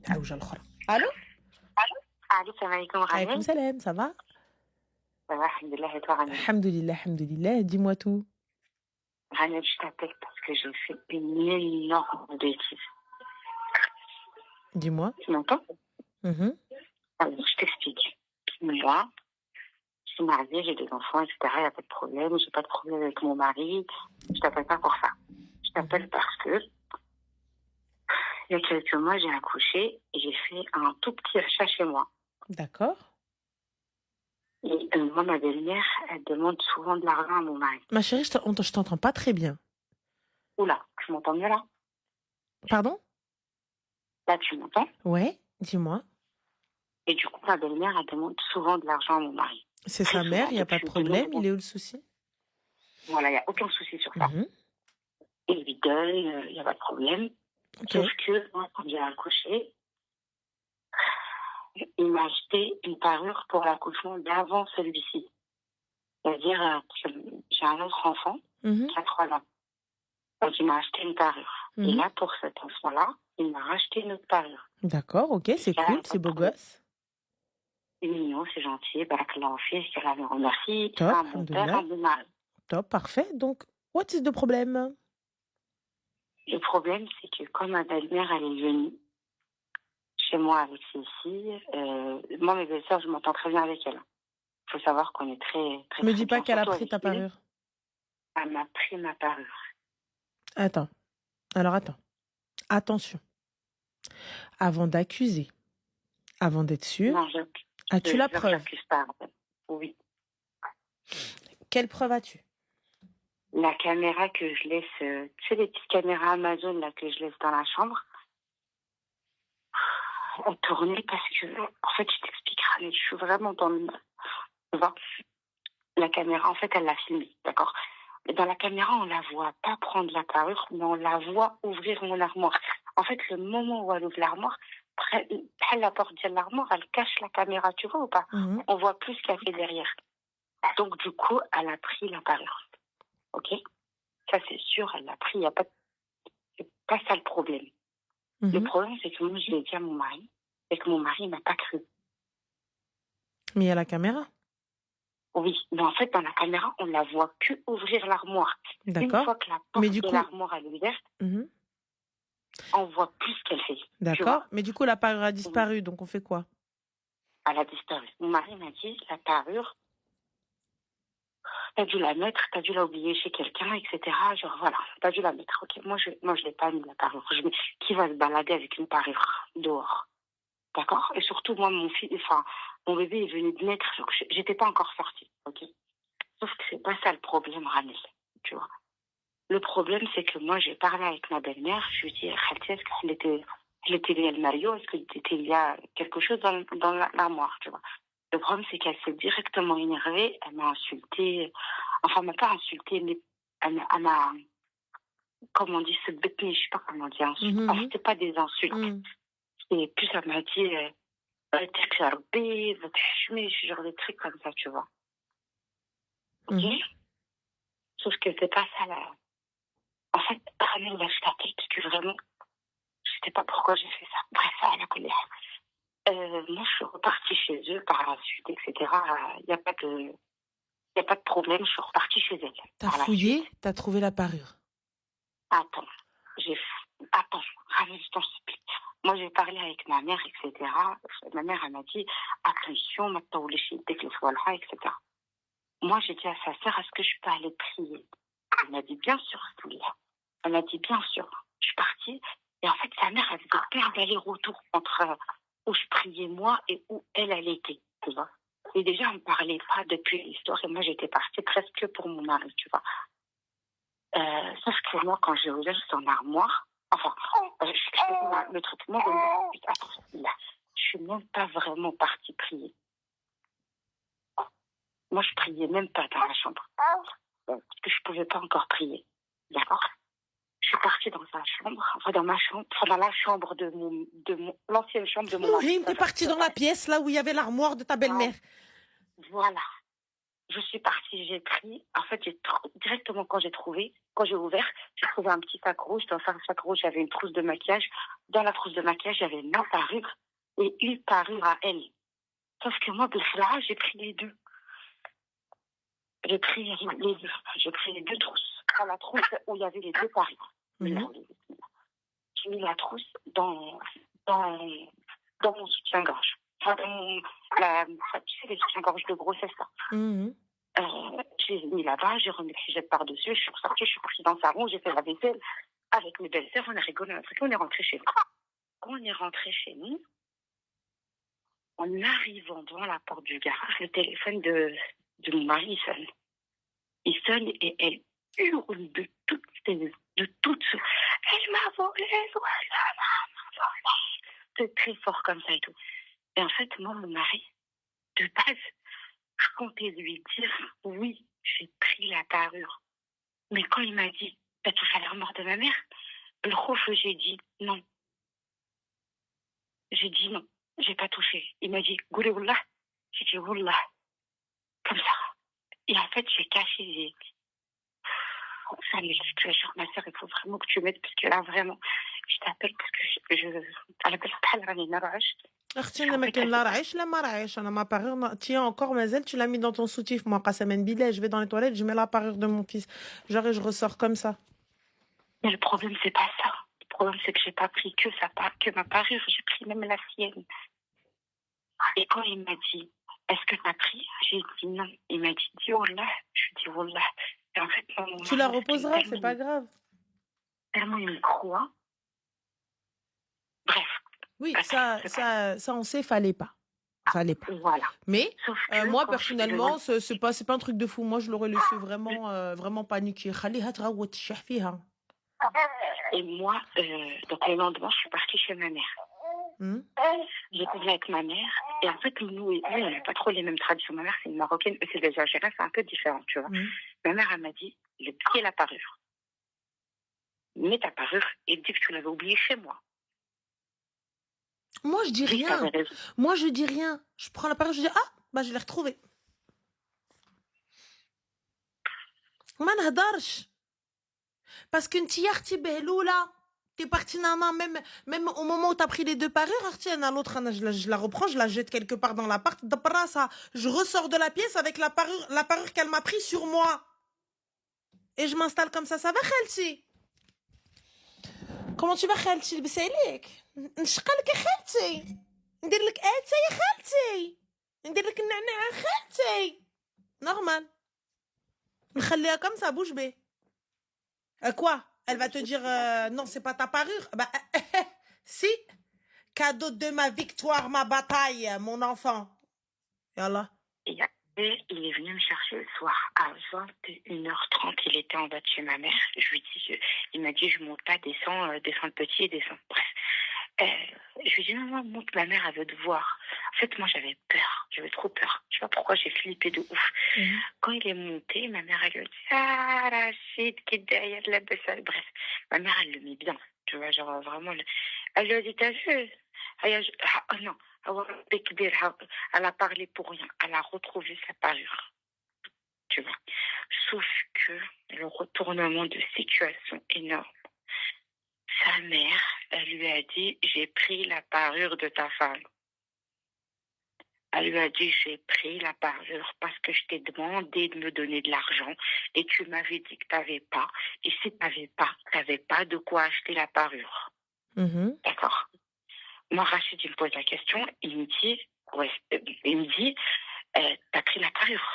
عوجة الأخرى. ألو؟ عليكم السلام عليكم عليكم Ramel. salam, ça va? Ça va, alhamdoulilah, et toi Ramel? Alhamdulillah, alhamdulillah. Dis-moi tout. Ramel, je t'appelle parce que j'ai fait une énorme bêtise. Dis-moi. Tu m'entends? Mhm. Alors, je t'explique. Moi, je suis mariée, j'ai des enfants, etc. Il n'y a pas de problème. J'ai pas de problème avec mon mari. Je t'appelle pas pour ça. Je t'appelle parce que il y a quelques mois, j'ai accouché et j'ai fait un tout petit achat chez moi. D'accord. Et moi, ma belle-mère, elle demande souvent de l'argent à mon mari. Ma chérie, je t'entends pas très bien. Oula, tu m'entends mieux là? Pardon? Là, tu m'entends? Ouais, dis-moi. Et du coup, ma belle-mère, elle demande souvent de l'argent à mon mari. C'est Très sa mère, souvent, il n'y a pas de depuis de problème. Il nombreux... est où le souci? Voilà, il n'y a aucun souci sur ça. Mhm. Et il lui donne, il n'y a pas de problème. Ok. Sauf que, moi, quand j'ai accouché, il m'a acheté une parure pour l'accouchement d'avant celui-ci. C'est-à-dire, j'ai un autre enfant Mhm. qui a 3 ans. Donc, il m'a acheté une parure. Et Mhm. là, pour cet enfant-là, il m'a racheté une autre parure. D'accord, ok, Et c'est ça, cool, pas c'est de beau problème. gosse. C'est mignon, c'est gentil. Barakallah en fait, je la remercie. Tu Top, as un bon père, alhamdulillah. un bon mari. Top, parfait. Donc, what is the problem? Le problème, c'est que quand ma belle-mère, elle est venue chez moi avec ses filles, moi, mes belles-sœurs, je m'entends très bien avec elles. Il faut savoir qu'on est très, très, Me très dis pas bien. qu'elle a Surtout pris avec ta elle, parure. elle m'a pris ma parure. Attends. Alors, attends. Attention. Avant d'accuser, avant d'être sûr, Non, as-tu la preuve? j'accuse pas. Oui. Quelle preuve as-tu? La caméra que je laisse, tu sais, les petites caméras Amazon, là, que je laisse dans la chambre, elle tournait parce que, en fait, je t'expliquerai, mais je suis vraiment dans le... Tu vois, la caméra, en fait, elle l'a filmée, d'accord? Mais dans la caméra, on la voit pas prendre la parure, mais on la voit ouvrir mon armoire. En fait, le moment où elle ouvre l'armoire, la porte de l'armoire, elle cache la caméra, tu vois ou pas? Mhm. On voit plus ce qu'elle fait derrière. Donc, du coup, elle a pris la parure. Ok? Ça, c'est sûr, elle l'a pris. C'est pas ça le problème. Le Mhm. problème, c'est que moi, je l'ai dit à mon mari, et que mon mari m'a pas cru. Mais il y a la caméra. Oui, mais en fait, dans la caméra, on la voit que ouvrir l'armoire. Une D'accord. fois que la Mais porte du de coup, l'armoire est ouverte, mhm. on voit plus ce qu'elle fait. Tu D'accord. vois? Mais du coup, la parure a disparu, donc on fait quoi? Elle a disparu. Mon mari m'a dit, la parure, t'as dû la mettre, t'as dû la oublier chez quelqu'un, etc. Genre, voilà, t'as dû la mettre. Ok, moi, je l'ai pas mis, la parure. Qui va se balader avec une parure dehors? D'accord? Et surtout, moi, mon bébé est venu de naître, donc j'étais pas encore sortie. Ok? Sauf que c'est pas ça le problème, Ramel. Tu vois? Le problème, c'est que moi, j'ai parlé avec ma belle-mère. Je lui ai dit, Khalti, est-ce qu'elle était liée à Mario? Est-ce qu'il était lié à quelque chose dans l'armoire, tu vois? Le problème, c'est qu'elle s'est directement énervée. Elle m'a insultée. Enfin, elle m'a pas insultée, mais elle m'a, comme on dit, se bêter, je sais pas comment dire, insulte. Mhm, Enfin, mhm. c'était pas des insultes. Mhm. Et puis, elle m'a dit, t'es charbé, va te fumer, genre des trucs comme ça, tu vois. Ok? Mhm. Sauf que c'est pas ça, là. En fait, Ramel, là, je t'appelle parce que vraiment, je sais pas pourquoi j'ai fait ça. Bref, ça, à la colère. Moi, je suis repartie chez eux par la suite, etc. Il n'y a pas de problème. Je suis repartie chez elle. T'as Par la suite, fouillé, t'as trouvé la parure. attends, attends, Ramel, je t'en supplie. Moi, j'ai parlé avec ma mère, etc. Ma mère, elle m'a dit, attention, maintenant, les filles, dès que le etc. Moi, j'ai dit à sa sœur, est-ce que je peux aller prier? Elle m'a dit, bien sûr, Julia. Elle m'a dit, bien sûr. Je suis partie. Et en fait, sa mère, elle faisait plein d'allers-retours entre où je priais moi et où elle était, tu vois. Et déjà, on ne parlait pas depuis l'histoire. Et moi, j'étais partie presque pour mon mari, tu vois. Sauf que moi, quand j'ai ouvert son armoire, enfin, le truc, moi, attends, là, je suis même pas vraiment partie prier. Moi, je priais même pas dans la chambre. Parce que je pouvais pas encore prier. D'accord? Je suis partie dans sa chambre, enfin dans ma chambre, enfin dans la chambre l'ancienne chambre de mon mari. Rime, t'es partie dans la pièce là où il y avait l'armoire de ta belle-mère. Voilà. je suis partie, j'ai pris. En fait, directement quand j'ai ouvert, j'ai trouvé un petit sac rouge. Dans un sac rouge, j'avais une trousse de maquillage. Dans la trousse de maquillage, j'avais ma parure et une parure à elle. Sauf que moi, là, j'ai pris les deux. J'ai pris les deux. J'ai pris les deux trousses. Dans la trousse où il y avait les deux parures. J'ai mis la trousse dans mon soutien-gorge. Enfin, tu sais, les soutiens-gorge de grossesse, là. J'ai mis là-bas, j'ai remis le hijab par-dessus, je suis ressortie, je suis partie dans le salon, j'ai fait la vaisselle avec mes belles-sœurs, on a rigolé un truc, on est rentré chez nous. Quand on est rentré chez nous, en arrivant devant la porte du garage, le téléphone de mon mari sonne. Il sonne et elle hurle de toutes. Elle m'a volé, voilà, m'a volé. C'est très fort comme ça et tout. Et en fait, moi, mon mari, de base, je comptais lui dire oui, j'ai pris la parure. Mais quand il m'a dit, t'as touché à la mort de ma mère, le rouf, j'ai dit non. J'ai dit non, j'ai pas touché. Il m'a dit, goulé wallah. J'ai dit wallah. Comme ça. Et en fait, j'ai caché. Ça, mais je te jure, ma soeur, il faut vraiment que tu m'aides parce que là, vraiment, je t'appelle parce que elle appelle pas la narage. اختي انا ما كان لا رعيش لا ما رعيش انا ما parure tiens encore مازال tu l'as mis dans ton soutif moi قسما بالله je vais dans les toilettes je mets la parure de mon fils genre et je ressors comme ça. Mais le problème c'est pas ça. Le problème c'est que j'ai pas pris que ma parure, j'ai pris même la sienne. Et quand il m'a dit est-ce que t'as pris, j'ai dit non. Il m'a dit wallah, je lui dis wallah. Et en fait tu la reposeras, c'est pas grave. Tellement il me croit. Bref. Oui, ça on sait, fallait pas. Fallait pas. Voilà. Mais moi personnellement, c'est pas un truc de fou. Moi je l'aurais laissé vraiment paniquer. Et moi, donc le lendemain, je suis partie chez ma mère. J'ai parlé avec ma mère. Et en fait, nous, on n'a pas trop les mêmes traditions. Ma mère, c'est une Marocaine, eux, c'est des Algériens, c'est un peu différent, tu vois. Ma mère, elle m'a dit, le pied et la parure. Mets ta parure et dis que tu l'avais oublié chez moi. Moi, je dis rien. Moi, je dis rien. Je prends la parure, je dis, ah, bah, je l'ai retrouvée. ما نهضرش parce qu'une تيارتي بهلولة t'es partie nana même au moment où t'as pris les deux parures Artienne, à l'autre je la reprends, je la jette quelque part dans l'appart, je ressors de la pièce avec la parure qu'elle m'a pris sur moi et je m'installe comme ça va خالتي comment tu vas خالتي لبس عليك نشقلك يا خالتي ندير لك اتاي يا خالتي ندير لك النعناع يا خالتي normal نخليها comme ça bouche bée. Quoi? Elle va te dire non, c'est pas ta parure. Bah, si. Cadeau de ma victoire, ma bataille, mon enfant. Yallah. Il est venu me chercher le soir à 21h30. Il était en bas de chez ma mère. Il m'a dit, je monte pas, descends le petit et descends. Bref. Je lui ai dit, non, monte, ma mère, elle veut te voir. En fait, moi, j'avais peur. J'avais trop peur. Je sais pas pourquoi j'ai flippé de ouf. Quand il est monté, ma mère, elle lui a dit, ah, Rachid, qui est derrière la baisse. Bref, ma mère, elle le met bien. Tu vois, genre, vraiment, elle lui a dit, t'as vu? Non, elle a parlé pour rien. Elle a retrouvé sa parure. Tu vois. Sauf que le retournement de situation énorme. Sa mère, elle lui a dit, j'ai pris la parure de ta femme. Elle lui a dit, j'ai pris la parure parce que je t'ai demandé de me donner de l'argent et tu m'avais dit que tu n'avais pas. Et si tu n'avais pas de quoi acheter la parure. D'accord. Moi, Rachid, il me pose la question, il me dit, t'as pris la parure.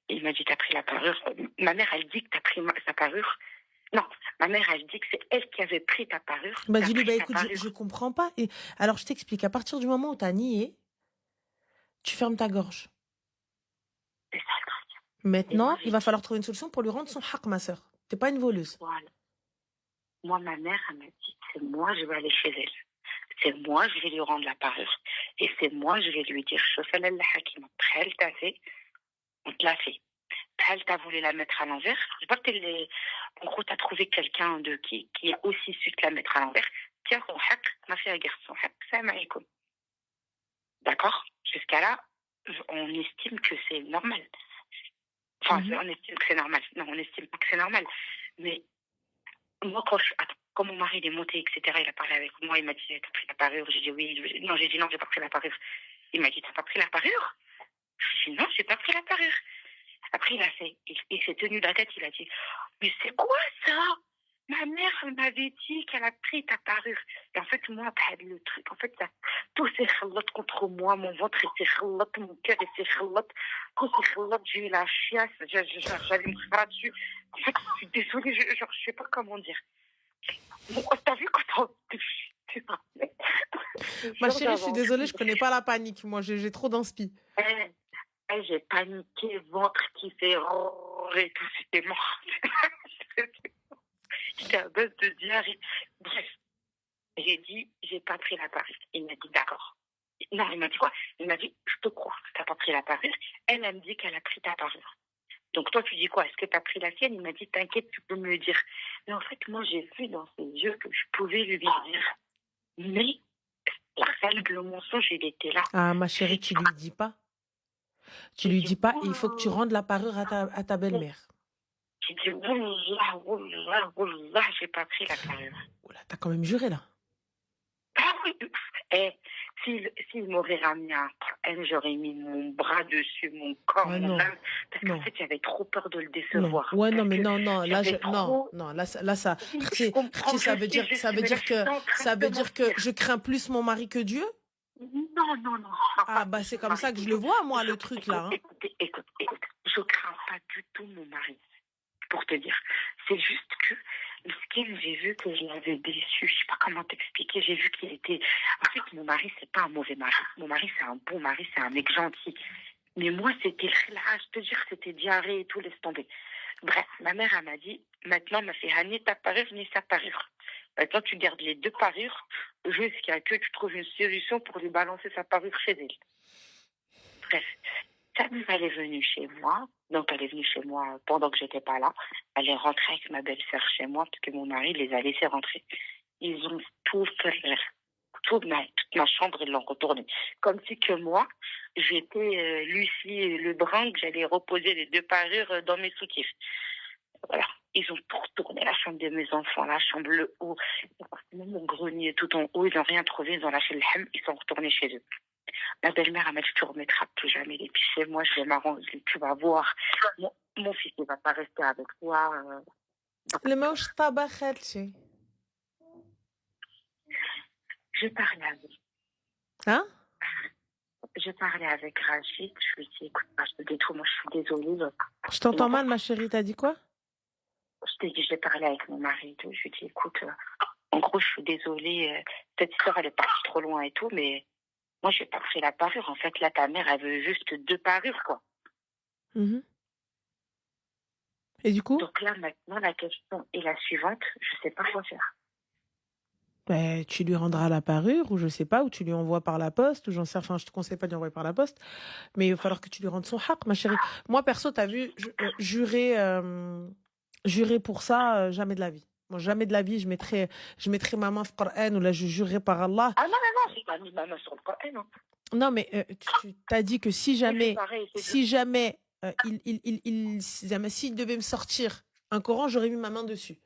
Il m'a dit, t'as pris la parure. Ma mère, elle dit que t'as pris sa parure. Non, ma mère, elle dit que c'est elle qui avait pris ta parure. Bah, dis-lui, bah, écoute, je comprends pas. Et alors, je t'explique, à partir du moment où t'as nié, tu fermes ta gorge. C'est ça le truc. Maintenant, il va falloir trouver une solution pour lui rendre son haq, ma sœur. T'es pas une voleuse. Voilà. Moi, ma mère, elle m'a dit, c'est moi, je vais aller chez elle. C'est moi, je vais lui rendre la parure. Et c'est moi, je vais lui dire, Chofel al-Hakim, elle t'a fait, on te l'a fait. Elle t'a voulu la mettre à l'envers. Je vois que en gros, t'as trouvé quelqu'un qui est aussi su te la mettre à l'envers. Tiens, son haq, ma fille a gardé son haq, ça m'a écouté. D'accord? Jusqu'à là, on estime que c'est normal. Enfin, Mhm. on estime que c'est normal. Non, on estime pas que c'est normal. Mais moi, quand mon mari il est monté, etc., il a parlé avec moi, il m'a dit, t'as pris la parure? J'ai dit oui. Non, j'ai dit non, j'ai pas pris la parure. Il m'a dit, t'as pas pris la parure? J'ai dit non, j'ai pas pris la parure. Après, il s'est tenu la tête, il a dit, mais c'est quoi ça? Ma mère, elle m'avait dit qu'elle a pris ta parure. Et en fait, moi, bah, le truc, en fait, tout s'est khalat contre moi. Mon ventre s'est khalat, mon cœur s'est khalat. Quand c'est khalat, j'ai eu la chiasse, j'allais me faire dessus. En fait, je suis désolée, je sais pas comment dire. Bon, t'as vu quand t'es parlé? Ma Jure, chérie, je j'avais suis envie désolée, je de... connais pas la panique. Moi, j'ai trop d'inspi. J'ai paniqué, ventre qui fait et tout, c'était mort. J'étais à base de diarrhée. Bref, j'ai dit, j'ai pas pris la parure. Il m'a dit, d'accord. Non, il m'a dit quoi? Il m'a dit, je te crois, t'as pas pris la parure. Elle me dit qu'elle a pris ta parure. Donc toi, tu dis quoi? Est-ce que t'as pris la sienne? Il m'a dit, t'inquiète, tu peux me le dire. Mais en fait, moi, j'ai vu dans ses yeux que je pouvais lui dire. Mais la règle, le mensonge, il était là. Ah, ma chérie, tu lui dis pas. Tu lui dis pas, il faut que tu rendes la parure à ta belle-mère. J'ai dit, wallah, wallah, wallah, j'ai pas pris la parure. Oula, t'as quand même juré, là. Ah oui, s'il m'aurait ramené un Qur'an, j'aurais mis mon bras dessus, mon corps, Ouais, mon non, âme, parce qu'en non, fait, j'avais trop peur de le non. décevoir. Ouais, non, Parce mais que non, là, j'avais non, trop... non, là, ça, Oui, je Khti, comprends, ça je veut dire, sais, je sais, mais là, je suis en train ça de veut te dire que mentir. je crains plus mon mari que Dieu? Non, non, non, je crains Ah, pas bah, plus c'est mon comme mari ça que que je le Dieu. vois, moi, le truc, là, hein. Écoute, je crains pas du tout mon mari, pour te dire. C'est juste que, j'ai vu que je l'avais déçu. Je sais pas comment t'expliquer. J'ai vu qu'il était... En fait, mon mari, c'est pas un mauvais mari. Mon mari, c'est un bon mari, c'est un mec gentil. Mais moi, c'était là, je te jure, c'était diarrhée et tout, laisse tomber. Bref, ma mère, elle m'a dit, maintenant, m'a fait ni ta parure, ni sa parure. Maintenant, tu gardes les deux parures jusqu'à que tu trouves une solution pour lui balancer sa parure chez elle. Bref, sa mère, elle est venue chez moi. Donc, elle est venue chez moi pendant que j'étais pas là. Elle est rentrée avec ma belle-sœur chez moi parce que mon mari les a laissés rentrer. Ils ont tout fait. Toute ma chambre, ils l'ont retournée. Comme si que moi, j'étais Lucie Lebrun, que j'allais reposer les deux parures dans mes soutifs. Voilà. Ils ont tout retourné, la chambre de mes enfants, la chambre, le haut, même mon grenier tout en haut, ils n'ont rien trouvé, ils ont lâché le hem, ils sont retournés chez eux. Ma belle-mère, elle m'a dit, tu remettras plus jamais les pieds chez moi, je vais m'arranger, tu vas voir. Mon fils, il va pas rester avec toi. Le moche tabac, Khelchi. J'ai parlé avec, Hein? j'ai parlé avec Rachid, je lui ai dit, écoute, je te dis tout, moi, je suis désolée. Je t'entends mal, ma chérie, t'as dit quoi? Je t'ai dit, j'ai parlé avec mon mari et tout, je lui ai dit, écoute, en gros, je suis désolée, cette histoire, elle est partie trop loin et tout, mais moi, je n'ai pas pris la parure. En fait, là, ta mère, elle veut juste deux parures, quoi. Mhm. Et du coup? Donc là, maintenant, la question est la suivante. Je ne sais pas quoi faire. Ben, tu lui rendras la parure, ou je sais pas, ou tu lui envoies par la poste, ou j'en sais, enfin, je te conseille pas de lui envoyer par la poste, mais il va falloir que tu lui rendes son haq, ma chérie. Moi, perso, t'as vu, jurer pour ça, jamais de la vie. Moi, jamais de la vie, je mettrai ma main sur le Coran, ou là, je jurerai par Allah. Ah non, non, non, j'ai pas mis ma main sur le Coran, non. Non, mais tu t'as dit que si jamais, pareil, s'il devait me sortir un Coran, j'aurais mis ma main dessus.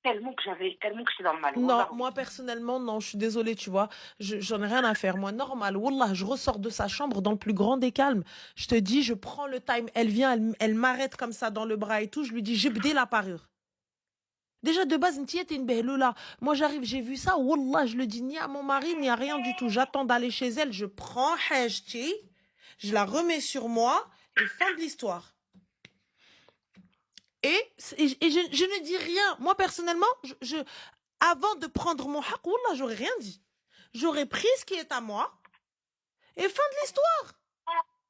Tellement que j'étais dans le mal. Non, moi personnellement, non, je suis désolée, tu vois. J'en ai rien à faire. Moi, normal, wallah, je ressors de sa chambre dans le plus grand des calmes. Je te dis, je prends le time. Elle vient, elle m'arrête comme ça dans le bras et tout. Je lui dis, j'ai bdé la parure. Déjà, de base, Ntiet est une là. Moi, j'arrive, j'ai vu ça. Wallah, je le dis ni à mon mari, ni à rien du tout. J'attends d'aller chez elle. Je prends Hajti. Je la remets sur moi. Et fin de l'histoire. Et je ne dis rien. Moi, personnellement, avant de prendre mon haq, wallah, j'aurais rien dit. J'aurais pris ce qui est à moi. Et fin de l'histoire.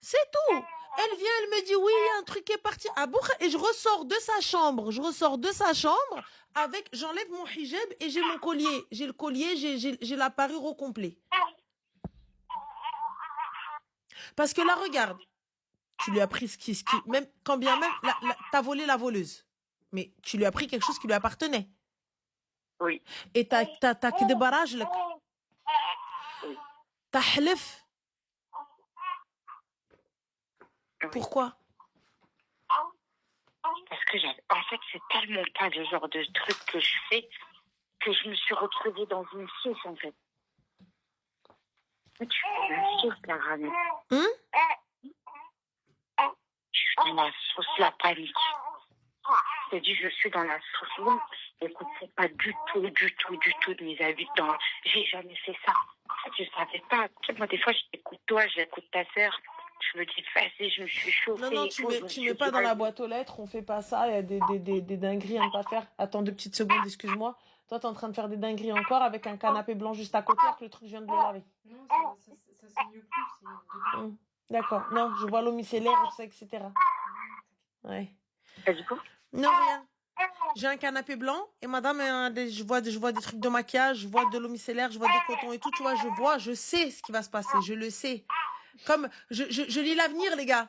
C'est tout. Elle vient, elle me dit, oui, il y a un truc qui est parti à Boukha. Et je ressors de sa chambre. J'enlève mon hijab et j'ai mon collier. J'ai le collier, j'ai la parure au complet. Parce que là, regarde. Tu lui as pris ce qui même, quand bien même, t'as volé la voleuse. Mais tu lui as pris quelque chose qui lui appartenait. Oui. Et t'as que des barrages, là. T'as halef. Pourquoi? Parce que en fait, c'est tellement pas le genre de truc que je fais que je me suis retrouvée dans une sauce, en fait. Tu fais la sauce, la ramène. Je suis dans la sauce, la panique. Je te dis, je suis dans la sauce. Non, écoute, c'est pas du tout de mes habitants. J'ai jamais fait ça. En fait, je savais pas. Tu sais, moi, des fois, j'écoute toi, j'écoute ta sœur. Je me dis, vas-y, je me suis chauffée. Non, tu mets pas dans la boîte aux lettres, on fait pas ça, il y a des dingueries à ne pas faire. Attends 2 petites secondes, excuse-moi. Toi, t'es en train de faire des dingueries encore avec un canapé blanc juste à côté, alors que le truc, je viens de le laver. Non, ça saigne plus, c'est dedans. D'accord, non, je vois l'eau micellaire, tout ça, etc. Ouais. Et du coup, Non, rien. J'ai un canapé blanc et madame, je vois des trucs de maquillage, je vois de l'eau micellaire, je vois des cotons et tout, tu vois, je sais ce qui va se passer, je le sais. Comme, je lis l'avenir, les gars.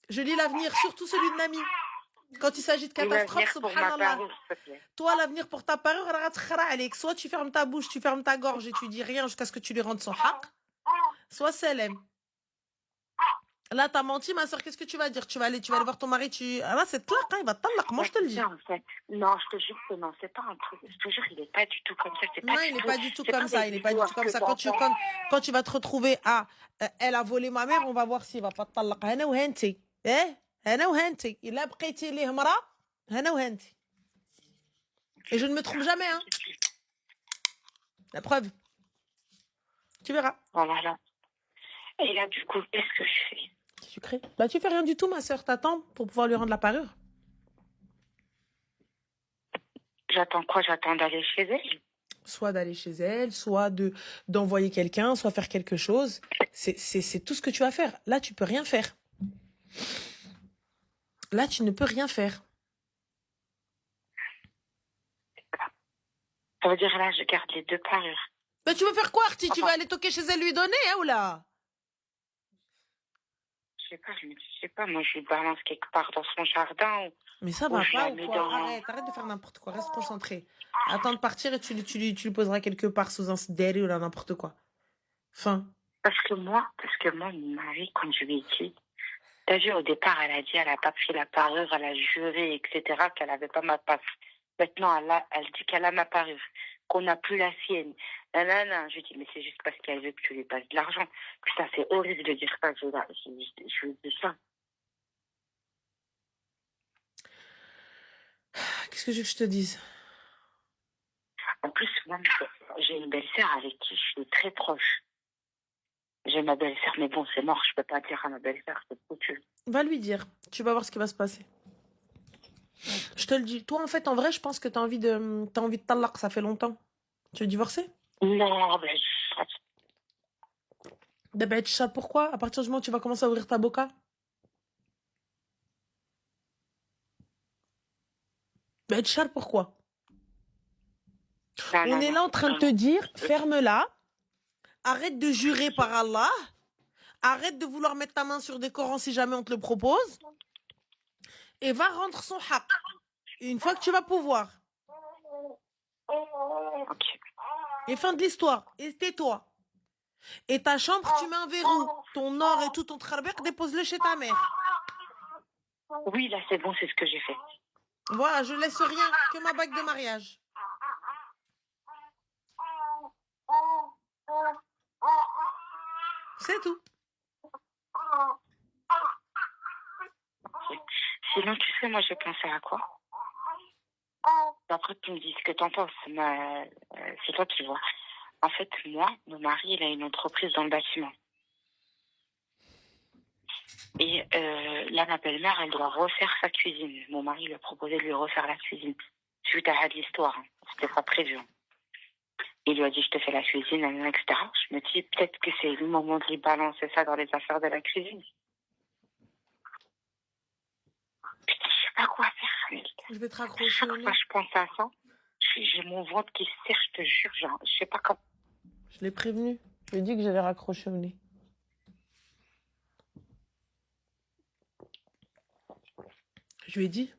Je lis l'avenir, surtout celui de Nami. Quand il s'agit de catastrophe, l'avenir pour ma subhanallah. parure, s'il te plaît. Toi, l'avenir pour ta parure, soit tu fermes ta bouche, tu fermes ta gorge et tu dis rien jusqu'à ce que tu lui rendes son haq, soit Selem. Là, t'as menti, ma soeur, qu'est-ce que tu vas dire? Tu vas aller voir ton mari, Ah là, c'est clair, hein, il va t'allaq, moi je te le dis. En fait. Non, je te jure que non, c'est pas un truc. Je te jure, il est pas du tout comme ça. Non, il n'est pas du tout comme ça, il n'est pas du tout comme ça. Quand tu vas te retrouver à elle a volé ma mère, on va voir s'il va pas t'allaq. Hana ou henti. Hana ou henti. Il a bqiti lih mara, hana ou henti. Et je ne me trompe jamais, hein. La preuve. Tu verras. Voilà. Et là, du coup, qu'est-ce que je fais? Tu crées. Bah, tu fais rien du tout, ma soeur. T'attends pour pouvoir lui rendre la parure. J'attends quoi? J'attends d'aller chez elle. Soit d'aller chez elle, soit d'envoyer quelqu'un, soit faire quelque chose. C'est tout ce que tu vas faire. Là, tu peux rien faire. Là, tu ne peux rien faire. Ça veut dire là, je garde les 2 parures. Mais tu veux faire quoi, Arti? Tu vas aller toquer chez elle, lui donner, hein, ou là? Je sais pas, moi je lui balance quelque part dans son jardin. Mais ça va pas ou quoi? Arrête de faire n'importe quoi, reste concentré. Attends de partir et tu lui poseras quelque part sous un sderi ou là, n'importe quoi. Fin. Parce que moi, mon mari, quand je lui ai dit, t'as vu, au départ, elle a dit, elle a pas pris la parure, elle a juré, etc., qu'elle avait pas ma passe. Maintenant, elle dit qu'elle a ma parure, qu'on n'a plus la sienne. Non. Je lui dis, mais c'est juste parce qu'elle veut que tu lui passes de l'argent. Putain, c'est horrible de dire ça. Je lui dis ça. Qu'est-ce que je veux que je te dise? En plus, moi, j'ai une belle-sœur avec qui je suis très proche. J'ai ma belle-sœur, mais bon, c'est mort, je peux pas dire à ma belle-sœur, c'est foutu. Va lui dire. Tu vas voir ce qui va se passer. Je te le dis. Toi, en fait, en vrai, je pense que t'as envie de talaq, ça fait longtemps. Tu veux divorcer? Non, ben, Ben, tu sais pourquoi? À partir du moment où tu vas commencer à ouvrir ta boca. Ben, tu sais pourquoi? On est là en train de te dire, ferme-la. Arrête de jurer par Allah. Arrête de vouloir mettre ta main sur des Corans si jamais on te le propose. Et va rendre son haq. Une fois que tu vas pouvoir. Ok. Et fin de l'histoire. Et tais-toi. Et ta chambre, tu mets un verrou. Ton or et tout ton trarbek, dépose-le chez ta mère. Oui, là, c'est bon, c'est ce que j'ai fait. Voilà, je laisse rien que ma bague de mariage. C'est tout. Sinon, tu sais, moi, j'ai pensé à quoi? Après, tu me dis ce que t'en penses. C'est toi qui vois. En fait, moi, mon mari, il a une entreprise dans le bâtiment. Et là, ma belle-mère, elle doit refaire sa cuisine. Mon mari lui a proposé de lui refaire la cuisine. Suite à l'histoire, hein. C'était pas prévu. Hein. Il lui a dit, je te fais la cuisine, etc. Je me dis, peut-être que c'est le moment de lui balancer ça dans les affaires de la cuisine. Putain, je sais pas quoi faire. Je vais te raccrocher au nez. Chaque fois je pense à ça, j'ai mon ventre qui se serre, je te jure, genre, je sais pas comment. Je l'ai prévenu. Je lui ai dit que j'allais raccrocher au nez. Je lui ai dit.